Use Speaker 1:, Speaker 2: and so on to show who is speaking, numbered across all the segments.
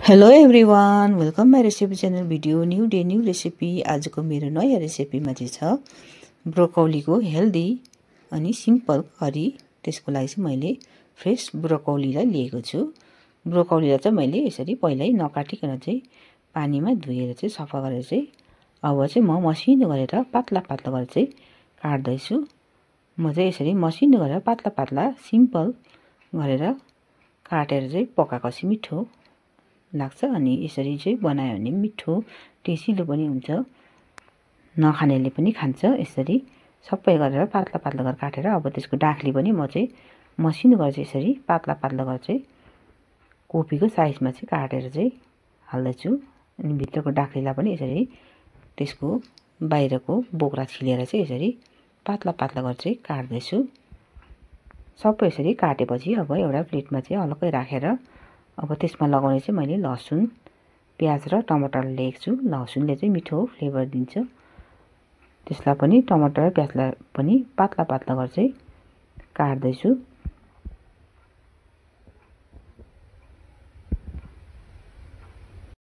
Speaker 1: Hello everyone, welcome my recipe channel video new day new recipe. आजको मेरो नयाँ रेसिपीमा चाहिँ छ ब्रोकौलीको हेल्दी अनि सिम्पल करी। त्यसको लागि चाहिँ मैले फ्रेस ब्रोकौलीलाई लिएको छु। ब्रोकौलीलाई चाहिँ मैले यसरी पहिल्यै नकाटिकन चाहिँ पानीमा धोएर चाहिँ सफा गरेर चाहिँ अब चाहिँ म मसिनो गरेर पातला पातला गरेर चाहिँ काट्दैछु। म चाहिँ यसरी मसिनो गरेर पातला पातला सिम्पल गरेर काटेर चाहिँ पकाएपछि मिठो लाग्छ। अनि यसरी चाहिँ बनायो भने मिठो टेसिलो पनि हुन्छ, नखानेले पनि खान्छ। यसरी सबै गरेर पातला पातला गरेर काटेर अब त्यसको डाँख्ली पनि म चाहिँ मसिनो गरेर चाहिँ यसरी पातला पातला गरेर चाहिँ कोपीको साइजमा चाहिँ काटेर चाहिँ हाल्दैछु। अनि भित्रको डाँख्लीलाई पनि यसरी त्यसको बाहिरको बोक्रा छिलेर चाहिँ यसरी पातला पातला गरेर चाहिँ काट्दैछु। सबै यसरी काटेपछि अब एउटा प्लेटमा चाहिँ अलग्गै राखेर अब त्यसमा लगाउने चाहिँ मैले लसुन, प्याज र टमाटर लिएको छु। लसुनले चाहिँ मिठो फ्लेभर दिन्छ। त्यसलाई पनि टमाटर प्याजलाई पनि पातला पातला गरेर चाहिँ काट्दैछु।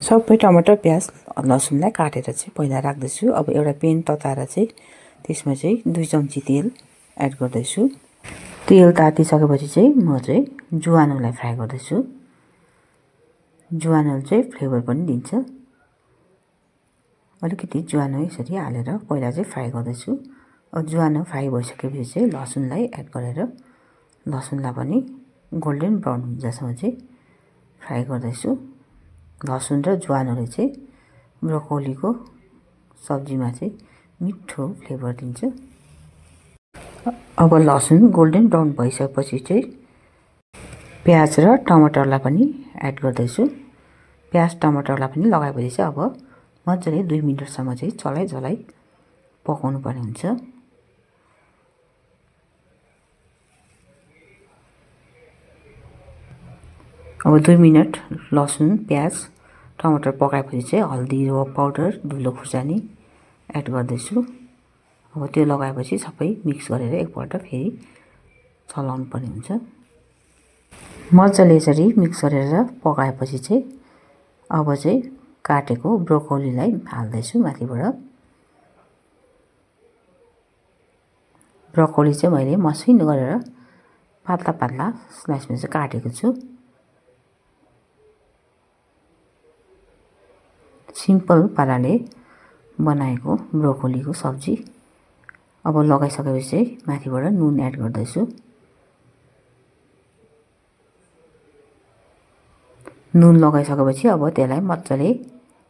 Speaker 1: सबै टमाटर प्याज लसुनलाई काटेर चाहिँ पहिला राख्दैछु। अब एउटा पेन तताएर चाहिँ त्यसमा चाहिँ 2 चम्ची तेल एड गर्दैछु। तेल तातिसकेपछि चाहिँ म चाहिँ जुवानोलाई फ्राई गर्दैछु। जुवानो चाहिँ फ्लेभर पनि दिन्छ। अलिकति जुवानो यसरी हालेर पहिला चाहिँ फ्राई गर्दैछु। अब जुवानो फ्राई भइसकेपछि चाहिँ लसुनलाई एड गरेर लसुनलाई पनि गोल्डन ब्राउन हुँदासम्म चाहिँ फ्राई गर्दैछु। लसुन र जुवानोले चाहिँ ब्रोकौलीको सब्जीमा चाहिँ मिठो फ्लेभर दिन्छ। अब लसुन गोल्डन ब्राउन भइसकेपछि चाहिँ प्याज र टमाटरलाई पनि एड गर्दैछु। प्याज टमाटरलाई पनि लगाएपछि चाहिँ अब मजाले 2 मिनटसम्म चाहिँ चलाइ पकाउनु पर्ने हुन्छ। अब 2 मिनट लसुन प्याज टमाटर पकाएपछि चाहिँ हल्दी र पाउडर, धुलो खुर्सानी एड गर्दैछु। अब त्यो लगाएपछि सबै मिक्स गरेर एकपल्ट फेरि चलाउनु पर्ने हुन्छ। मजाले यसरी मिक्स गरेर पकाएपछि चाहिँ अब चाहिँ काटेको ब्रोकौलीलाई हाल्दैछु माथिबाट। ब्रोकौली चाहिँ मैले मसिनो गरेर पातला पातला स्लाइसमा चाहिँ काटेको छु। सिम्पल पाराले बनाएको ब्रोकौलीको सब्जी। अब लगाइसकेपछि चाहिँ माथिबाट नुन एड गर्दैछु। नुन लगाइसकेपछि अब त्यसलाई मजाले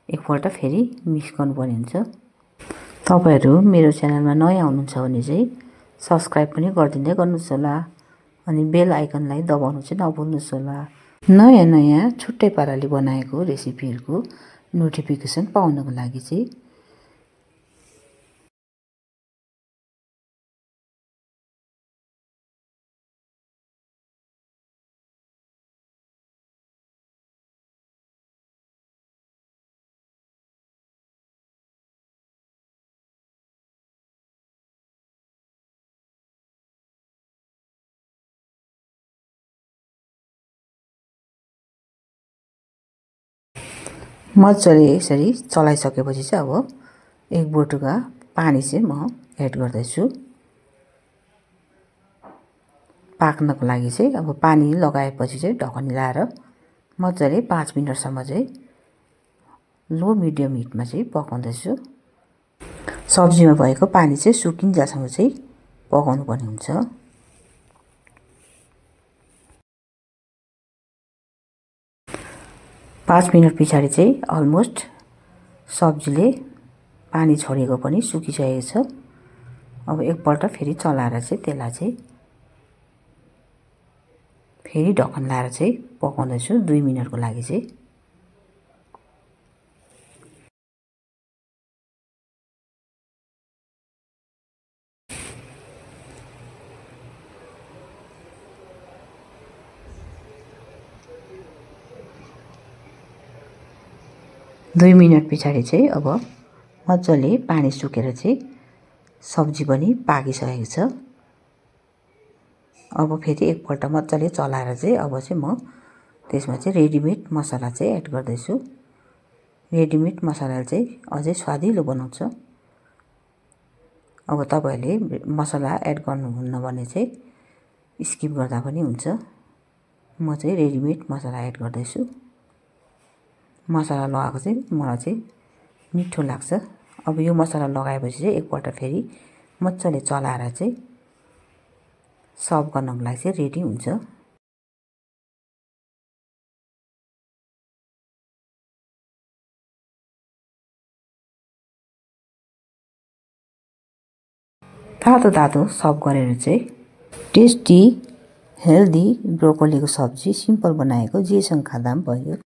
Speaker 1: एकपल्ट फेरि मिक्स गर्नुपर्ने हुन्छ। तपाईहरु मेरो च्यानलमा नयाँ हुनुहुन्छ भने चाहिँ सब्स्क्राइब पनि गरिदिँदै गर्नुहोस् होला। अनि बेल आइकनलाई दबाउनु चाहिँ नभुल्नुहोस् होला। नयाँ नयाँ छुट्टै पाराले बनाएको रेसिपीहरुको नोटिफिकेसन पाउनको लागि चाहिँ मजाले यसरी चलाइसकेपछि चाहिँ अब 1 बटुका पानी चाहिँ म एड गर्दैछु। पाक्नको लागि चाहिँ अब पानी लगाएपछि चाहिँ ढकनी लाएर मजाले 5 मिनेटसम्म चाहिँ लो मिडियम हिटमा चाहिँ पकाउँदैछु। सब्जीमा भएको पानी चाहिँ सुकिन्जासम्म चाहिँ पकाउनु पर्ने हुन्छ। पाँच मिनट पछाडि चाहिँ अलमोस्ट सब्जीले पानी छोडेको पनि सुकिसकेको छ। अब एकपल्ट फेरि चलाएर चाहिँ त्यसलाई चाहिँ फेरि ढकन लाएर चाहिँ पकाउँदैछु 2 मिनेटको लागि चाहिँ। दुई मिनट पछाडि चाहिँ अब मजाले पानी सुकेर चाहिँ सब्जी पनि पाकिसकेको छ। अब फेरि एकपल्ट मजाले चलाएर चाहिँ अब चाहिँ म त्यसमा चाहिँ रेडीमेड मसला चाहिँ एड गर्दैछु। रेडीमेड मसलाले चाहिँ अझै स्वादिलो बनाउँछ। अब तपाईहरुले मसला एड गर्नुहुन्न भने चाहिँ स्किप गर्दा पनि हुन्छ। म चाहिँ रेडीमेड मसला एड गर्दैछु। मसला लगाएको चाहिँ मलाई चाहिँ मिठो लाग्छ। अब यो मसला लगाएपछि चाहिँ एकपल्ट फेरि मज्जाले चलाएर चाहिँ सर्भ गर्नको लागि चाहिँ रेडी हुन्छ। तातो तातो सर्भ गरेर चाहिँ टेस्टी हेल्दी ब्रोकोलीको सब्जी सिम्पल बनाएको जेसँग खाँदा पनि भयो।